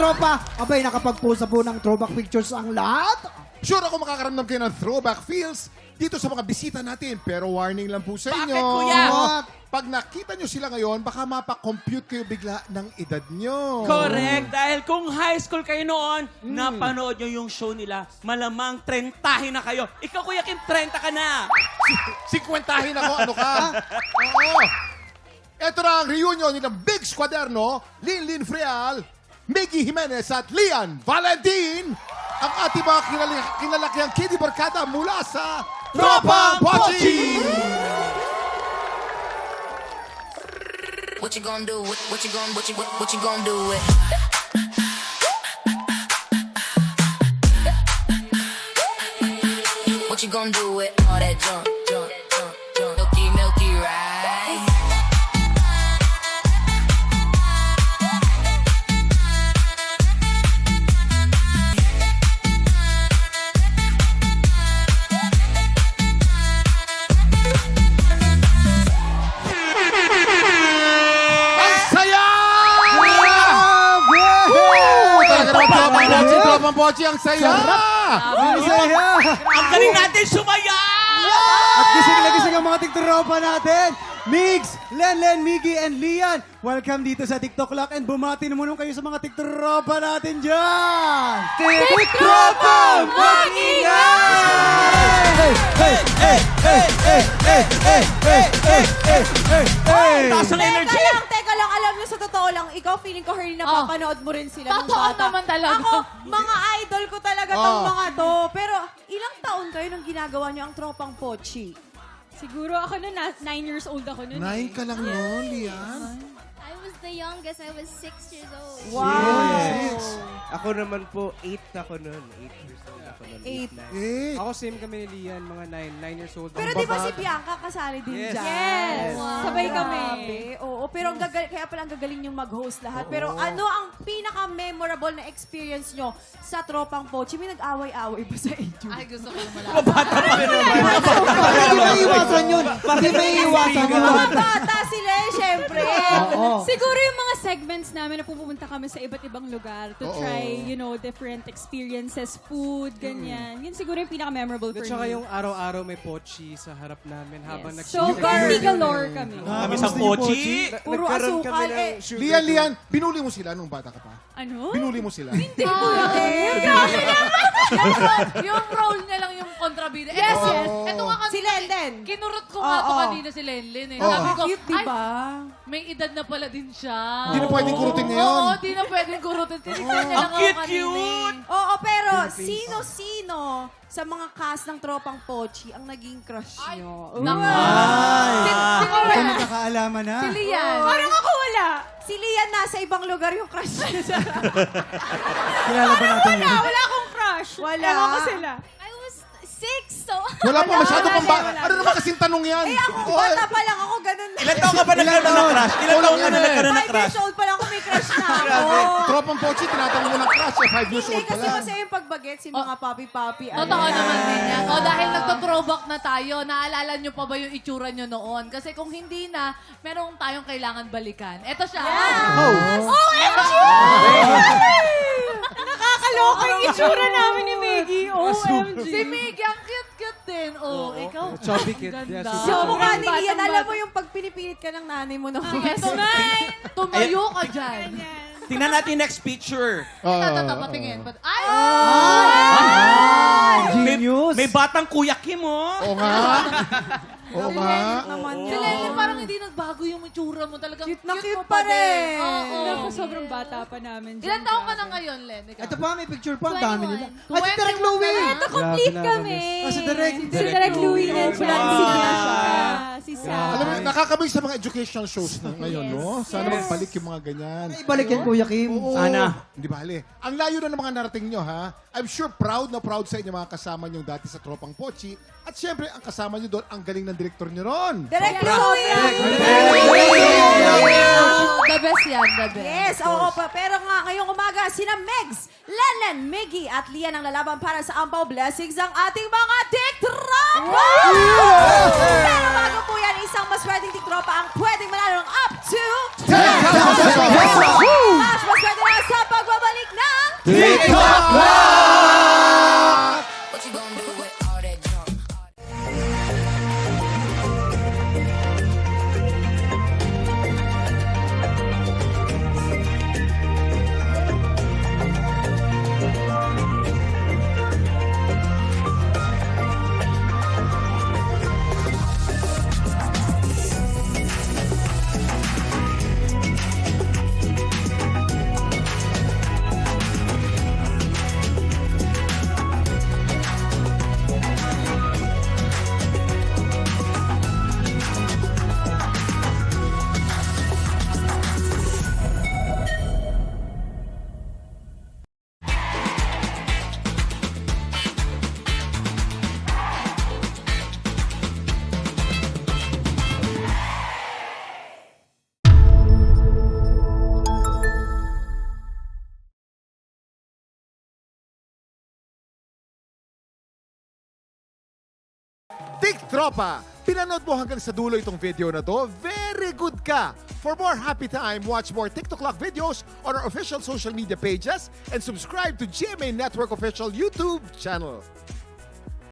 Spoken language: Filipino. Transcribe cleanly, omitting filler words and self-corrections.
tropa, abay nakapag-post na po ng throwback pictures ang lahat. Sure ako makakaramdam kayo ng throwback feels dito sa mga bisita natin. Pero warning lang po sa inyo. Bakit, kuya? Pag nakita nyo sila ngayon, baka mapakompute kayo bigla ng edad nyo. Correct. Dahil kung high school kayo noon, napanood nyo yung show nila, malamang 30 na kayo. Ikaw, Kuya Kim, 30 ka na. 50 ako, ano ka? Oo. Ito na ang reunion ng Big Squaderno, Linlin Freal, Miggy Jimenez at Lian Valentin, ang ating mga kinalakiang kiddie barkada mula sa Tropang Pochi! What you gonna do? What you gonna do it? What you gonna do with all that junk? Milky ride. Ang saya! Tropang Pochi, ang saya! Ang saya! Ang galing natin sumaya! At gising na gising ang mga tiktropa natin. Migs, Len, Miggy, and Lian. Welcome dito sa TikTok Lock and bumati naman kayo sa mga tiktropa natin dyan. Tiktropa! Mag-ingay! Taas ang energy! Teka lang, alam niyo sa totoo lang, ikaw feeling ko Hernie napapanood mo rin sila ng Totoo bata. naman talaga. Ako, mga idol ko talaga tong mga to. Pero ilang taon kayo nung ginagawa niyo ang Tropang Pochi? Siguro ako noon, 9 years old ako noon. 9 ka lang noon, Lian. I was the youngest. I was 6 years old. Wow! Ako naman po, 8 ako noon. 8 years old ako noon. 8. Ako same kami ni Lian, mga 9 years old. Pero di ba si Bianca kasali din Yes. dyan? Yes! Sabay kami. Grabe. Oo, pero ang kaya pala ang gagaling yung mag-host lahat. Pero ano ang pinaka-memorable na experience nyo sa Tropang Pochi? May nag-away-away ba sa inyo? Ay, gusto ko malaman. Hindi may iwasan yun. Hindi may iwasan yun. Mga bata sila eh, syempre. Oo. Siguro yung mga segments namin na pupunta kami sa iba't ibang lugar to Oo. try, different experiences, food, ganyan. Yun siguro yung pinaka-memorable for At saka me. yung araw-araw may pochi sa harap namin habang Yes. So, party galore kami. Kami sa Pochi. Puro Nagkaroon kami asukal ng eh. sugar Lian, binuli mo sila nung bata ka pa? Ano? Binuli mo sila? Yung role niya lang yung kontrabida. Yes, Ito, yes. Ito nga Si Lenden. kinurot ko nga to Oo. kanina si Lenlen eh. Oo. Sabi ko, Cute, di ba? may edad na pala din siya. Hindi na pwedeng kurutin ngayon. Oo, di na pwedeng kurutin. Tinignan niya lang Ang ako kanina cute-cute! eh. Oo, pero sino-sino sa mga cast ng Tropang Pochi ang naging crush nyo? Naku. Ito magkakaalaman na. Si Lian. Parang ako wala. Si Lian nasa ibang lugar yung crush niya. Kilala ba natin yun? Wala akong crush. Wala. Ewan ko sila. I was 6, so Wala pa masyado wala, pang ba? wala. Ano naman kasing tanong yan? Eh ako, bata pa lang ako, ganun na. Ilan taon ka ba nagkaroon ng crush? Ilan taon ka na nagkaroon ng 5 crush? years old pa lang ako, may crush na ako. Tropang Pochi, tinatanong mo ng crush. 5 years Hindi, old pa kasi lang. masaya yung pagbaget, si mga papi-papi. Totoo naman din yan. O dahil nagto-throwback na tayo, naalala nyo pa ba yung itsura nyo noon? Kasi kung hindi na, meron tayong kailangan balikan. Eto siya. OMG! Nakakaloka yung itsura namin ni Maggie. OMG. Si Maggie, ang cute-cute din. Oh, ikaw. Chubby kid. Ganda. Yes, Yung So, mukha ni batang Lian, bata. alam mo yung pag pinipilit ka ng nanay mo na Tumayo ka dyan. Tingnan natin yung next picture. Ito, patingin. Ay! Genius. May batang Kuya Kim, oh. Oo nga. Oo nga. naman Si yun. Lenny, parang hindi nagbago yung itsura mo. Talagang Cute na mo cute pa rin. Oo. Naku, sobrang bata pa namin. Ilan taong ka na ngayon, Len? Ikaw? Ito pa, may picture pa. Ang dami nila. 21. Ay, si Direk Louie. Ito, complete Grabe na, kami. Si Direk. Si Direk Louie and Francis na siya. Si Sam. Alam mo, nakakabay sa mga educational shows na ngayon, no? Sana magbalik yung mga ganyan. Ay, balik yan, Kuya Kim. Oo. Sana. Hindi bale. Ang layo na ng mga narating nyo, ha? I'm sure proud na proud sa inyo mga kasama nyo dati sa Tropang Pochi. At syempre, ang kasama nyo doon, ang galing ng direktor nyo ron. Direct Louie! The best yan, the best. Yes, oo pa. Pero nga, ngayong umaga, sina Megs, Lenlen, Miggy at Lian ang lalaban para sa Ampaw Blessings ng ating mga tiktropa! Pero bago po yan, isang maswerteng tiktropa ang pwedeng manalo ng up to 10,000 pesos! Mas maswerte na sa pagbabalik na TikTok Clock! What you gonna do with all that junk? Tik Tropa, pinanood mo hanggang sa dulo itong video na to? Very good ka! For more happy time, watch more TikTok Clock videos on our official social media pages and subscribe to GMA Network official YouTube channel.